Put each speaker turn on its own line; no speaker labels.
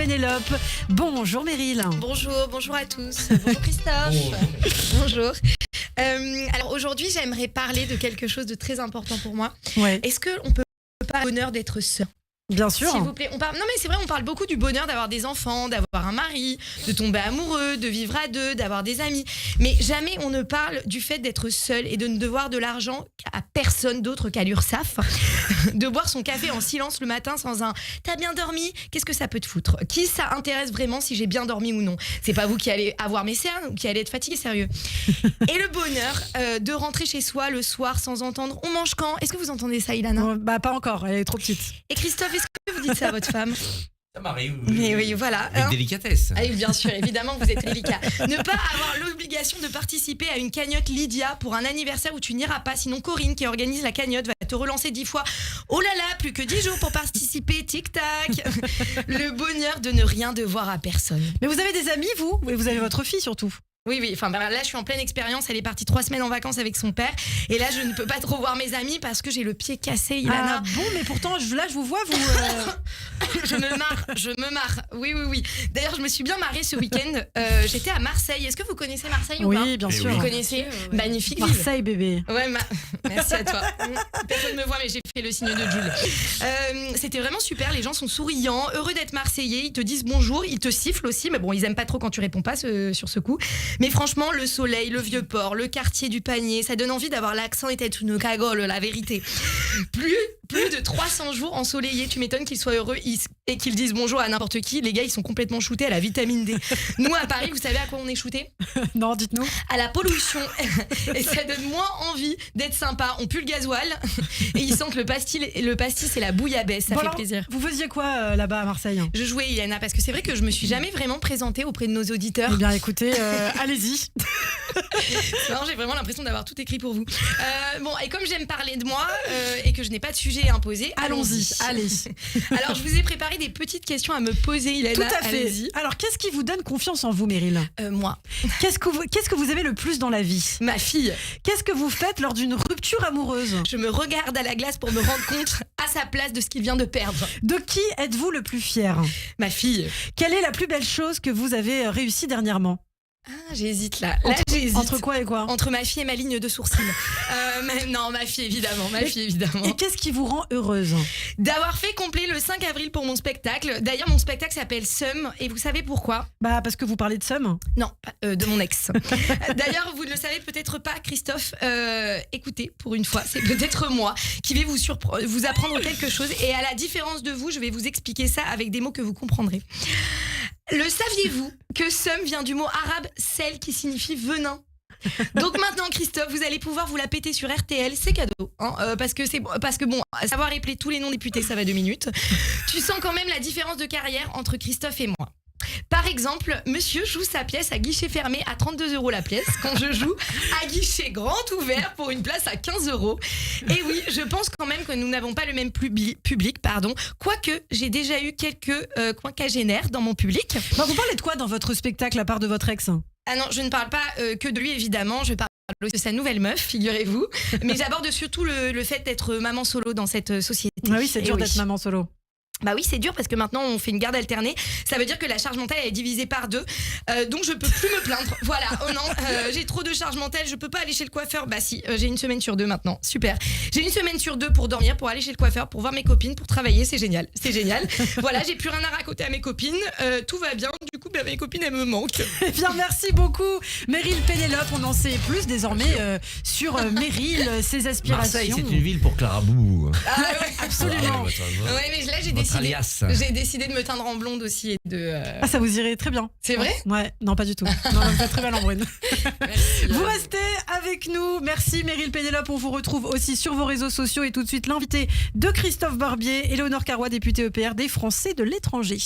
Pénélope. Bonjour Meryl.
Bonjour à tous. Bonjour Christophe. Bonjour. Alors aujourd'hui, j'aimerais parler de quelque chose de très important pour moi.
Ouais.
Est-ce qu'on peut parler du bonheur d'être seul ?
Bien sûr.
S'il vous plaît, Non mais c'est vrai, on parle beaucoup du bonheur d'avoir des enfants, d'avoir un mari, de tomber amoureux, de vivre à deux, d'avoir des amis. Mais jamais on ne parle du fait d'être seul et de ne devoir de l'argent à personne d'autre qu'à l'URSSAF. De boire son café en silence le matin sans un « t'as bien dormi ?» Qu'est-ce que ça peut te foutre ? Qui ça intéresse vraiment si j'ai bien dormi ou non ? C'est pas vous qui allez avoir mes cernes ou qui allez être fatigué, sérieux. Et le bonheur de rentrer chez soi le soir sans entendre « on mange quand ?» Est-ce que vous entendez ça, Ilana ?
Bah pas encore, elle est trop petite.
Et Christophe, est-ce que vous dites ça à votre femme ?
Ça m'arrive.
Mais oui, voilà.
Avec délicatesse.
Ah oui, bien sûr, évidemment, vous êtes délicat. Ne pas avoir l'obligation de participer à une cagnotte Lydia pour un anniversaire où tu n'iras pas. Sinon, Corinne, qui organise la cagnotte, va te relancer 10 fois. Oh là là, plus que 10 jours pour participer, tic-tac. Le bonheur de ne rien devoir à personne.
Mais vous avez des amis, vous ? Et vous avez votre fille surtout.
Oui, enfin là je suis en pleine expérience, elle est partie 3 semaines en vacances avec son père et là je ne peux pas trop voir mes amis parce que j'ai le pied cassé, Ilana.
Ah bon, mais pourtant là je vous vois, vous...
Je me marre, oui. D'ailleurs je me suis bien marrée ce week-end, j'étais à Marseille, est-ce que vous connaissez Marseille ou pas ?
Oui, bien sûr.
Vous connaissez ? Magnifique ville.
Marseille, bébé.
Ouais, merci à toi. Personne ne me voit, mais j'ai fait le signe de Jules. C'était vraiment super. Les gens sont souriants, heureux d'être Marseillais. Ils te disent bonjour, ils te sifflent aussi. Mais bon, ils aiment pas trop quand tu réponds pas sur ce coup. Mais franchement, le soleil, le vieux port, le quartier du Panier, ça donne envie d'avoir l'accent et d'être une cagole, la vérité. Plus de 300 jours ensoleillés. Tu m'étonnes qu'ils soient heureux et qu'ils disent bonjour à n'importe qui. Les gars, ils sont complètement shootés à la vitamine D. Nous, à Paris, vous savez à quoi on est shootés ?
Non, dites-nous.
À la pollution. Et ça donne moins envie d'être sympa. On pue le gasoil et ils sentent le pastis et la bouillabaisse. Ça
Bon,
fait
alors,
plaisir.
Vous faisiez quoi là-bas à Marseille ?
Je jouais, Ilana, parce que c'est vrai que je me suis jamais vraiment présentée auprès de nos auditeurs.
Eh bien écoutez, allez-y.
Non, j'ai vraiment l'impression d'avoir tout écrit pour vous. Bon, et comme j'aime parler de moi et que je n'ai pas de sujet imposé, allons-y.
Allez.
Alors, je vous ai préparé des petites questions à me poser, Ilana.
Tout à fait.
Allez-y.
Alors, qu'est-ce qui vous donne confiance en vous, Meryl ?
Moi.
Qu'est-ce que vous aimez le plus dans la vie ?
Ma fille.
Qu'est-ce que vous faites lors d'une rupture amoureuse ?
Je me regarde à la glace pour me rendre compte à sa place de ce qu'il vient de perdre.
De qui êtes-vous le plus fier ?
Ma fille.
Quelle est la plus belle chose que vous avez réussi dernièrement ?
Ah, j'hésite là. J'hésite.
Entre quoi et quoi ?
Entre ma fille et ma ligne de sourcil. Non, ma fille évidemment.
Et qu'est-ce qui vous rend heureuse ?
D'avoir fait complet le 5 avril pour mon spectacle. D'ailleurs, mon spectacle s'appelle Seum. Et vous savez pourquoi ?
Bah parce que vous parlez de somme.
Non, de mon ex. D'ailleurs, vous ne le savez peut-être pas, Christophe. Écoutez, pour une fois, c'est peut-être moi qui vais vous apprendre quelque chose. Et à la différence de vous, je vais vous expliquer ça avec des mots que vous comprendrez. Le saviez-vous que Seum vient du mot arabe sel qui signifie venin ? Donc maintenant, Christophe, vous allez pouvoir vous la péter sur RTL, c'est cadeau, hein, parce que bon, savoir épeler tous les noms députés, ça va 2 minutes. Tu sens quand même la différence de carrière entre Christophe et moi. Par exemple, monsieur joue sa pièce à guichet fermé à 32 € la pièce, quand je joue à guichet grand ouvert pour une place à 15 €. Et oui, je pense quand même que nous n'avons pas le même public, quoique j'ai déjà eu quelques quinquagénaires dans mon public.
Bah, vous parlez de quoi dans votre spectacle à part de votre ex ?
Ah non, je ne parle pas que de lui évidemment, je parle de sa nouvelle meuf, figurez-vous. Mais j'aborde surtout le fait d'être maman solo dans cette société.
Ah oui, c'est dur d'être maman solo.
Bah oui, c'est dur parce que maintenant on fait une garde alternée. Ça veut dire que la charge mentale elle est divisée par 2. Donc je peux plus me plaindre. Voilà, oh non, j'ai trop de charge mentale, je peux pas aller chez le coiffeur. Bah si, j'ai une semaine sur 2 maintenant. Super. J'ai une semaine sur 2 pour dormir, pour aller chez le coiffeur, pour voir mes copines, pour travailler, c'est génial. C'est génial. Voilà, j'ai plus rien à raconter à mes copines. Tout va bien. Du coup, bah, mes copines elles me manquent.
Eh bien, merci beaucoup, Meryl Pénélope. On en sait plus désormais sur Meryl, ses aspirations.
Marseille, c'est une ville pour Clara Bou.
Ah ouais, absolument.
Ouais,
mais là j'ai décidé de me teindre en blonde aussi et de.
Ah, ça vous irait très bien.
C'est vrai ?
Ouais, non, pas du tout. Non, vous êtes très belle en brune.
Merci.
Vous restez avec nous. Merci Meryl Pénélope. On vous retrouve aussi sur vos réseaux sociaux et tout de suite l'invité de Christophe Barbier, Éléonore Carrois, députée EPR des Français de l'étranger.